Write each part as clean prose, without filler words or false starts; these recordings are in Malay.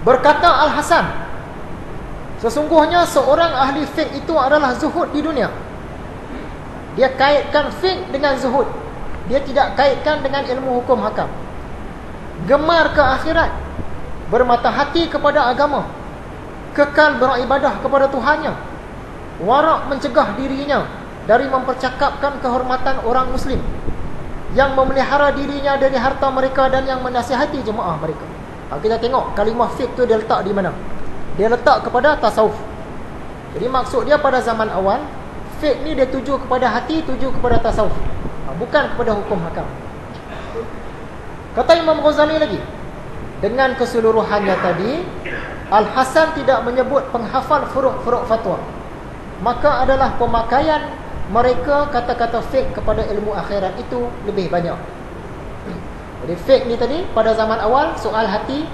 Berkata Al-Hasan, sesungguhnya seorang ahli fiqh itu adalah zuhud di dunia. Dia kaitkan fiqh dengan zuhud. Dia tidak kaitkan dengan ilmu hukum hakam. Gemar ke akhirat, bermata hati kepada agama, kekal beribadah kepada Tuhannya, warak mencegah dirinya dari mempercakapkan kehormatan orang muslim, yang memelihara dirinya dari harta mereka dan yang menasihati jemaah mereka. Kita tengok kalimah fiqh tu dia letak di mana? Dia letak kepada tasawuf. Jadi maksud dia pada zaman awal, fiqh ni dia tuju kepada hati, tuju kepada tasawuf, bukan kepada hukum hakam. Kata Imam Ghazali lagi, dengan keseluruhannya tadi, Al-Hasan tidak menyebut penghafal furuk-furuk fatwa, maka adalah pemakaian mereka kata-kata fiqh kepada ilmu akhirat itu lebih banyak. Jadi fiqh ni tadi pada zaman awal soal hati,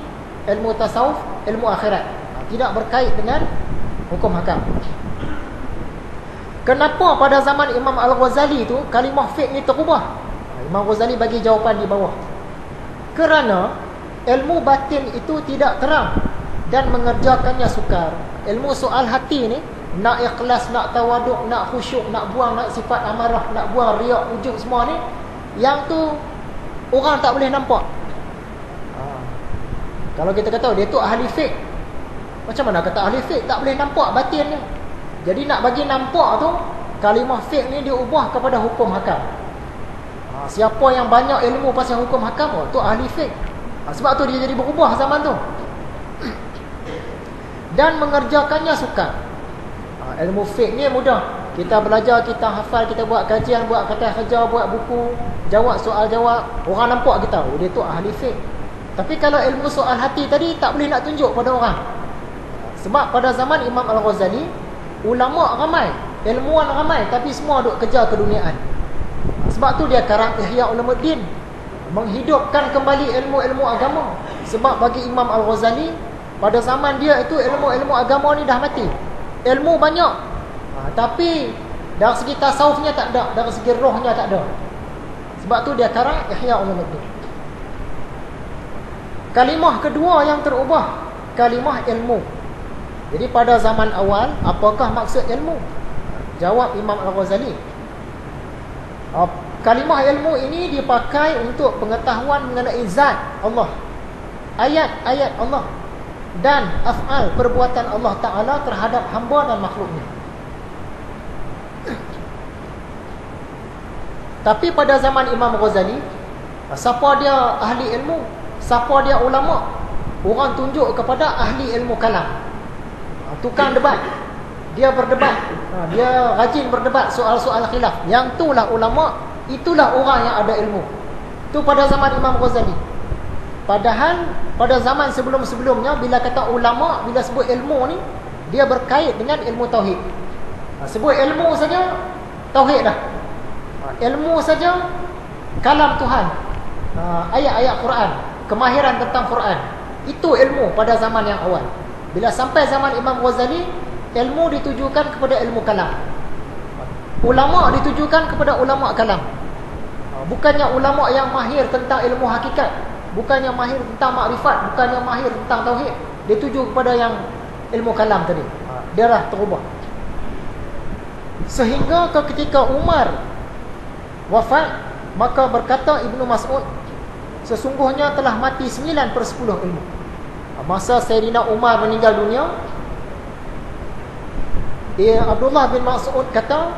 ilmu tasawuf, ilmu akhirat, tidak berkait dengan hukum hakam. Kenapa pada zaman Imam Al-Ghazali tu kalimah fiqh ni terubah? Imam Ghazali bagi jawapan di bawah. Kerana ilmu batin itu tidak terang dan mengerjakannya sukar. Ilmu soal hati ni, nak ikhlas, nak tawaduk, nak khusyuk, nak buang, nak sifat amarah, nak buang riak, ujub semua ni, yang tu orang tak boleh nampak. Kalau kita kata dia tu ahli fiqh, macam mana kata ahli fiqh tak boleh nampak batin ni? Jadi nak bagi nampak tu, kalimah fiqh ni diubah kepada hukum hakam. Siapa yang banyak ilmu pasal hukum hakam, tu ahli fiqh. Sebab tu dia jadi berubah zaman tu. Dan mengerjakannya sukar. Ilmu fiqh ni mudah. Kita belajar, kita hafal, kita buat kajian, buat kata kerja, buat buku, jawab soal-jawab, orang nampak kita, dia tu ahli fiqh. Tapi kalau ilmu soal hati tadi tak boleh nak tunjuk pada orang. Sebab pada zaman Imam Al-Ghazali, ulama ramai, ilmuwan ramai, tapi semua duk kejar keduniaan. Sebab tu dia karang Ihya Ulumuddin, menghidupkan kembali ilmu-ilmu agama. Sebab bagi Imam Al-Ghazali, pada zaman dia itu ilmu-ilmu agama ni dah mati. Ilmu banyak, tapi dari segi tasawufnya tak ada, dari segi rohnya tak ada. Sebab tu dia karang Ihya Ulumuddin. Kalimah kedua yang terubah, kalimah ilmu. Jadi pada zaman awal, apakah maksud ilmu? Jawab Imam Al-Ghazali, kalimah ilmu ini dipakai untuk pengetahuan mengenai zat Allah, ayat-ayat Allah, dan af'al, perbuatan Allah Ta'ala terhadap hamba dan makhluknya. Tapi pada zaman Imam Ghazali, siapa dia ahli ilmu, siapa dia ulama, orang tunjuk kepada ahli ilmu kalam, tukang debat. Dia berdebat, dia rajin berdebat soal-soal khilaf. Yang itulah ulama, itulah orang yang ada ilmu. Itu pada zaman Imam Ghazali. Padahal pada zaman sebelum-sebelumnya, bila kata ulama, bila sebut ilmu ni, dia berkait dengan ilmu tauhid. Sebut ilmu saja, tauhid dah. Ilmu saja, kalam Tuhan, ayat-ayat Quran, kemahiran tentang Quran. Itu ilmu pada zaman yang awal. Bila sampai zaman Imam Ghazali, ilmu ditujukan kepada ilmu kalam. Ulama ditujukan kepada ulama kalam. Bukannya ulama yang mahir tentang ilmu hakikat, bukannya mahir tentang makrifat, bukannya mahir tentang tauhid. Dia tuju kepada yang ilmu kalam tadi. Dia dah terubah. Sehingga ketika Umar wafat, maka berkata Ibnu Mas'ud, sesungguhnya telah mati 9/10 ilmu. Masa Sayyidina Umar meninggal dunia, Abdullah bin Mas'ud kata,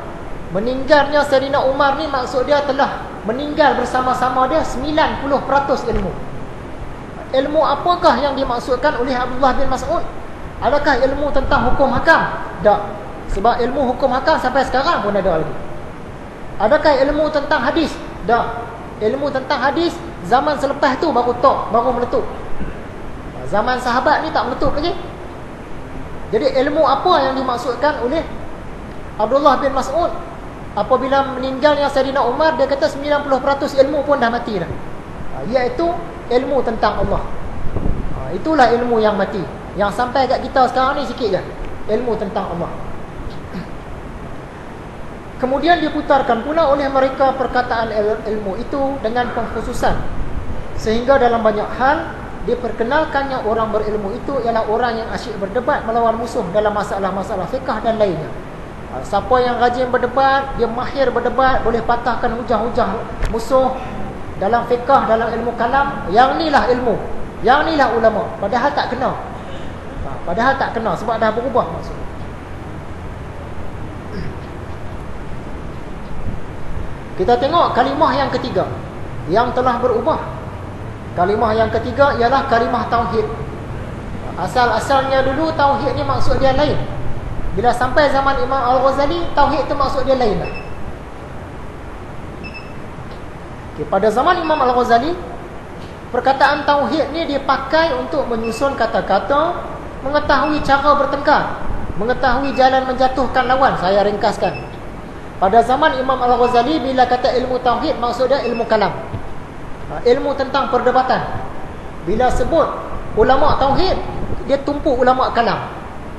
meninggalnya Sayyidina Umar ni maksud dia telah meninggal bersama-sama dia 90% ilmu. Ilmu apakah yang dimaksudkan oleh Abdullah bin Mas'ud? Adakah ilmu tentang hukum hakam? Tak. Sebab ilmu hukum hakam sampai sekarang pun ada lagi. Adakah ilmu tentang hadis? Tak. Ilmu tentang hadis zaman selepas tu baru meletup. Zaman sahabat ni tak meletup lagi. Jadi ilmu apa yang dimaksudkan oleh Abdullah bin Mas'ud? Apabila meninggalnya Sayyidina Umar, dia kata 90% ilmu pun dah mati dah. Iaitu ilmu tentang Allah. Itulah ilmu yang mati. Yang sampai kat kita sekarang ni sikit je, ilmu tentang Allah. Kemudian diputarkan pula oleh mereka perkataan ilmu itu dengan pengkhususan, sehingga dalam banyak hal diperkenalkannya orang berilmu itu ialah orang yang asyik berdebat melawan musuh dalam masalah-masalah fiqh dan lainnya. Siapa yang rajin berdebat, dia mahir berdebat, boleh patahkan hujah-hujah musuh dalam fiqh, dalam ilmu kalam, yang inilah ilmu, yang inilah ulama. Padahal tak kena. Padahal tak kena sebab dah berubah maksudnya. Kita tengok kalimah yang ketiga yang telah berubah. Kalimah yang ketiga ialah kalimah tauhid. Asal-asalnya dulu tauhid ni maksud dia lain. Bila sampai zaman Imam Al-Ghazali, tauhid tu maksud dia lain dah. Okay, pada zaman Imam Al-Ghazali, perkataan tauhid ni dipakai untuk menyusun kata-kata, mengetahui cara bertengkar, mengetahui jalan menjatuhkan lawan. Saya ringkaskan. Pada zaman Imam Al-Ghazali, bila kata ilmu tauhid, maksud dia ilmu kalam, ilmu tentang perdebatan. Bila sebut ulama tauhid, dia tumpuk ulama kalam.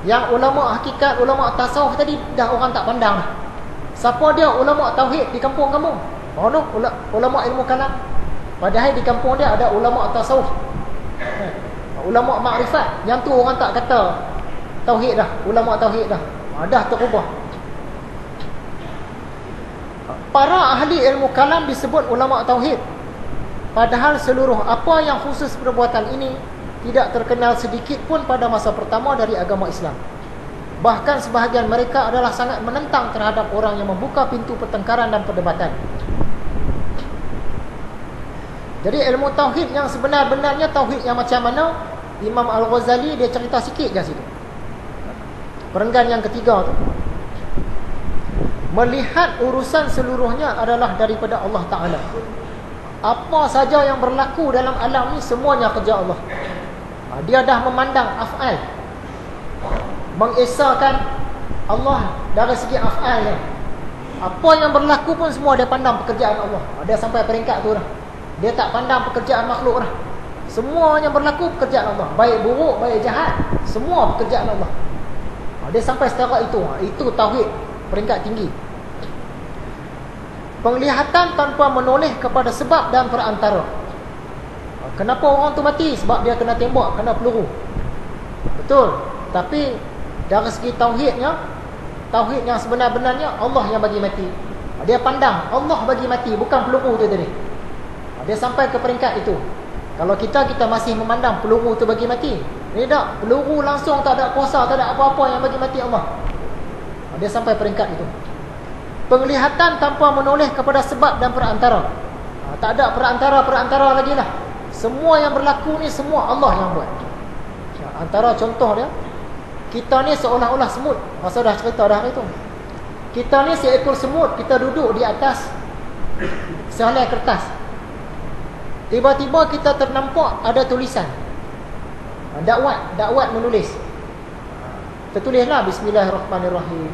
Yang ulama hakikat, ulama tasawuf tadi dah orang tak pandang dah. Siapa dia ulama tauhid di kampung-kampung? Oh no, ulama ilmu kalam. Padahal di kampung dia ada ulama tasawuf, ulama makrifat. Yang tu orang tak kata tauhid dah, ulama tauhid dah. Dah terubah. Para ahli ilmu kalam disebut ulama tauhid. Padahal seluruh apa yang khusus perbuatan ini tidak terkenal sedikit pun pada masa pertama dari agama Islam. Bahkan sebahagian mereka adalah sangat menentang terhadap orang yang membuka pintu pertengkaran dan perdebatan. Jadi ilmu tauhid yang sebenar-benarnya, tauhid yang macam mana, Imam Al-Ghazali dia cerita sikit kat situ. Perenggan yang ketiga tu, melihat urusan seluruhnya adalah daripada Allah Ta'ala. Apa saja yang berlaku dalam alam ni semuanya kerja Allah. Dia dah memandang af'al, mengesahkan Allah dari segi af'al. Apa yang berlaku pun semua dia pandang pekerjaan Allah. Dia sampai peringkat tu dah. Dia tak pandang pekerjaan makhluk dah. Semua yang berlaku pekerjaan Allah, baik buruk, baik jahat, semua pekerjaan Allah. Dia sampai setara itu. Itu tauhid peringkat tinggi. Penglihatan tanpa menoleh kepada sebab dan perantara. Kenapa orang tu mati? Sebab dia kena tembak, kena peluru. Betul. Tapi dari segi tauhidnya, tauhid yang sebenar-benarnya, Allah yang bagi mati. Dia pandang Allah bagi mati, bukan peluru tu tadi. Dia sampai ke peringkat itu. Kalau kita masih memandang peluru tu bagi mati. Ini tak, peluru langsung tak ada kuasa, tak ada apa-apa yang bagi mati Allah. Dia sampai peringkat itu. Penglihatan tanpa menoleh kepada sebab dan perantara. Tak ada perantara lagi lah. Semua yang berlaku ni semua Allah yang buat. Antara contoh dia, kita ni seolah-olah semut. Masa dah cerita dah itu. Kita ni seekor semut, kita duduk di atas sehelai kertas. Tiba-tiba kita ternampak ada tulisan. Dakwat menulis. Tertulislah Bismillahirrahmanirrahim.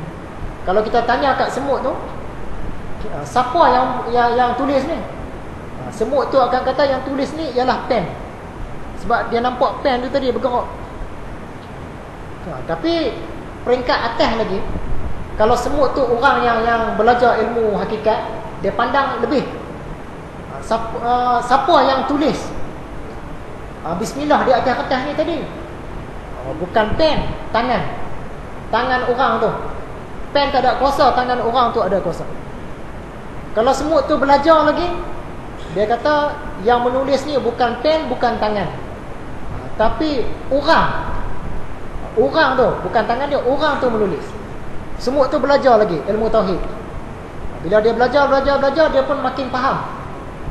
Kalau kita tanya kat semut tu, siapa yang tulis ni? Semut tu akan kata yang tulis ni ialah pen. Sebab dia nampak pen tu tadi bergerak. Tapi peringkat atas lagi, kalau semut tu orang yang belajar ilmu hakikat, dia pandang lebih. Siapa yang tulis Bismillah di atas kertas ni tadi? Bukan pen, tangan orang tu. Pen tak ada kuasa, tangan orang tu ada kuasa. Kalau semut tu belajar lagi, dia kata yang menulis ni bukan pen, bukan tangan, tapi orang tu, bukan tangan dia, orang tu menulis. Semut tu belajar lagi ilmu tauhid. Bila dia belajar, dia pun makin faham.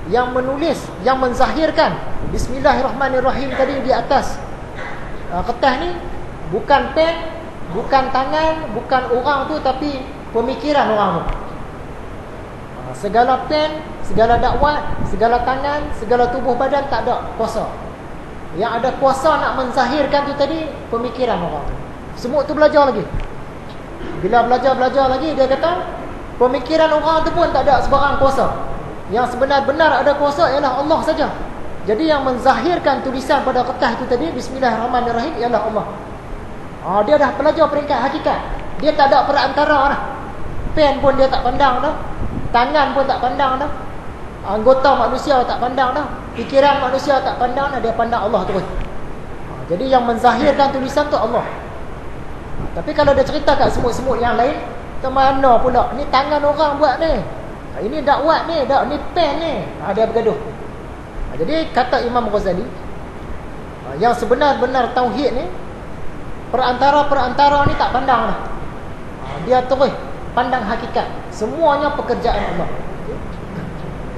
Yang menulis, yang menzahirkan Bismillahirrahmanirrahim tadi di atas kertas ni bukan pen, bukan tangan, bukan orang tu, tapi pemikiran orang tu. Segala pen, segala dakwat, segala tangan, segala tubuh badan tak ada kuasa. Yang ada kuasa nak menzahirkan tu tadi pemikiran orang tu. Semut tu belajar lagi. Bila belajar lagi, dia kata pemikiran orang tu pun tak ada sebarang kuasa. Yang sebenar-benar ada kuasa ialah Allah saja. Jadi yang menzahirkan tulisan pada kertas tu tadi Bismillahirrahmanirrahim ialah Allah. Dia dah belajar peringkat hakikat. Dia tak ada perantara dah. Pen pun dia tak pandang dah. Tangan pun tak pandang dah. Anggota manusia tak pandang dah. Fikiran manusia tak pandang, dia pandang Allah terus. Jadi yang menzahirkan tulisan tu Allah. Tapi kalau dia cerita kat semut-semut yang lain, ke mana pula? Ni tangan orang buat ni. Ini dakwat ni, ni pen ni. Dia bergaduh. Jadi kata Imam Ghazali, yang sebenar-benar tauhid ni, perantara-perantara ni tak pandang lah. Dia terus pandang hakikat. Semuanya pekerjaan Allah.